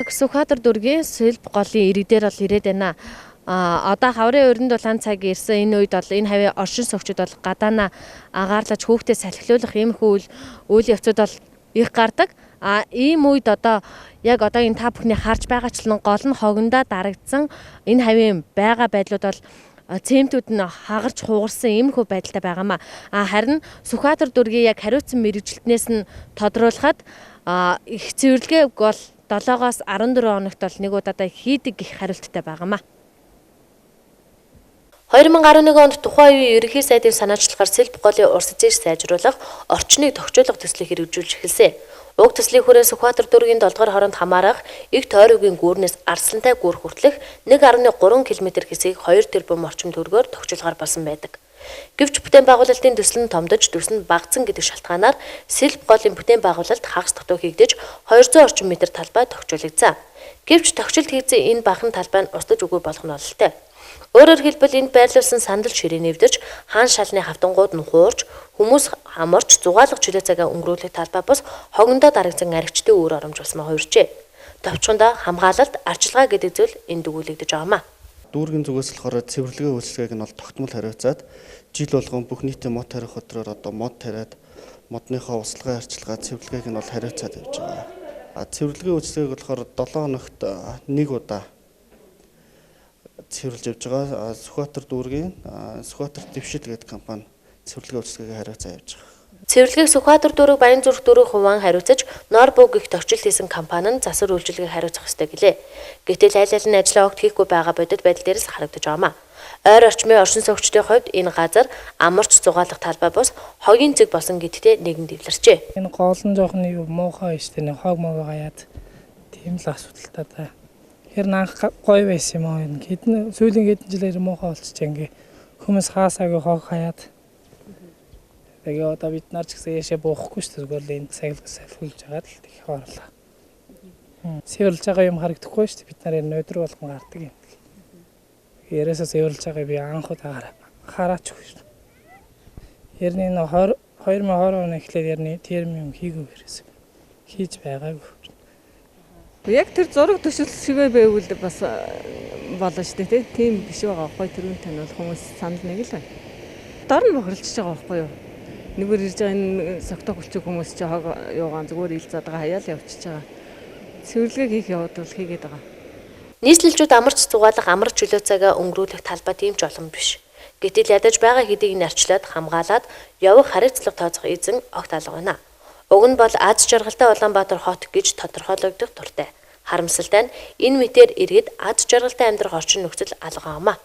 Сүхбаатар дүүргийн Сэлб голын иргэдээр бол ирээд байна. Одоо хаврын өрөнд дулаан цаг ирсэн энэ үед бол энэ хавийн оршин суугчид бол гадаана агаарлаж хүүхдээ салхилуулах иймэрхүү үйл явцуд бол их гардаг. Ийм үед одоо яг одоогийн та бүхний харж байгаачлан гол нь хогондоо дарагдсан энэ хавийн байгаа байдлууд бол цементүүд нь хагарч хугарсан иймэрхүү байдалтай байгаамаа. Харин Сүхбаатар дүүргийн яг хариуцсан мэрэгжилтнээс нь тодруулахад их цэвэрлэгээ бол 7-оос 14 хоногт бол нэг удаадаа хийдэг их хариулттай байгаамаа. 2011 онд тухайн үеийн ерөнхий сайдын санаачлагаар Сэлб голын урс зээж сайжруулах, орчныг тохижуулах төслийг хэрэгжүүлж эхэлсэн. Уг төслийн хүрээ Сүхбаатар дүүргийн 7 дугаар хоронд хамаарах их тойргийн гүүрнээс Арслантай гүүр хүртэлх 1.3 км хэсгийг 2 тэрбум орчим төгрөгөөр тохижуулахар болсон байдаг. Гэвч бүтээн байгуулалтын төсөл нь томдож төс нь багцсан гэдэг шалтгаанаар Сэлб голын бүтээн байгуулалт хагас дутуу хийгдэж 200 орчим метр талбай тохижуулагдсан. Гэвч тохижуулт хийгдсэн энэ бахан талбай нь устдаж үгүй болох нь бололтой. Өөрөөр хэлбэл энд байрлуулсан сандал ширээ нэвдэж, хаан шалны хавтангууд нь хуурж, хүмүүс хамарч зугаалга чөлөө цагаа өнгөрүүлэх талбай бус хогондоо дарагдсан аригчдын үр оромж болсмоо хувирчээ. Товчхондоо хамгаалалт, арчилгаа гэдэг зүйл энд өгүүлэгдэж байгаамаа. Дүүргийн зүгээс болохоор цэвэрлэгээ үйлчлэгийг нь бол тогтмол хариуцаад жил болгон бүх нийтийн мод тарих өдрөөр одоо мод тариад модныхоо услага арчилгаа цэвэрлэгийг нь бол хариуцаад явж байгаа. Цэвэрлэгээ үйлчлэгийг болохоор 7 хоногт нэг удаа цэвэрлж явж байгаа. Сүхбаатар дүүргийн Сүхбаатар дэвшил гэдэг компани цэвэрлэгээ үйлчлэгийг хариуцаа явж байгаа. Цэвэрлэгийг Сүхбаатар дүүрэг Баянзүрх дүүрэг хуван хариуцаж, Норбуг их тохижил хийсэн компани нь засвар үйлчилгээг хариуцах ёстой гэлээ. Гэтэл аль аль нь ажлаа огт хийхгүй байгаа бодит байдал дээрээс харагдаж байгаамаа. Ойр орчмын оршин суугчдын хувьд энэ газар амарч зугаалах талбай бус хогийн зэг болсон гэдэгтээ нэгэн дэвлэрчээ. Энэ гол нь жоохон юу муухай шүү дээ. Хог мог гаяад тийм л асуудалтай да. Тэр анх гоё байсан юм аа. Хэдэн сүүлийн хэдэн жилээр муухай болчихжээ ингээ. Хүмүүс хаасаагүй хог хаяад. Тэгээ одоо бид нар ч гэсэн яшаа буухгүй шүү дээ. Зүгээр л энд сахилгуулж байгаа л их орлоо. Сэвэрлж байгаа юм харагдахгүй шүү дээ. Бид нар энэ өдөр болгон гардаг юм. Ярээсээ сэвэрлж байгаа би анх удаа хараач шүү. Ярны 2020 он эхлээд ярны терм юм хийгүү хэрэгсэн. Хийж байгаагүй. Яг тэр зураг төсөл шигээ байвал бас болно шүү дээ тийм биш байгаа байхгүй тэрүүн тань бол хүмүүс санал нэг л байна. Дор нь бохиролцож байгаа байхгүй юу? Нэгэр ирж байгаа энэ согтоо хүлчиг хүмүүс чи хог юугаан зүгээр ил задгаа хаяал явчихж байгаа. Цэвэрлэгээ хийх яваад бол хийгээд байгаа. Нийслэлчүүд амарч зугаалах амар чөлөө цагаа өнгөрүүлэх талбай тийм ч олон биш. Гэтэл ядаж байгаа хэдийг нь арчлаад хамгаалаад явах хариуцлага тооцох эзэн огт алга байна. Уг нь бол аз жаргалтай Улаанбаатар хот гэж тодорхойлогдох дуртай. Харамсалтай нь энэ мэтээр иргэд аз жаргалтай амьдрах орчин нөхцөл алгаамаа.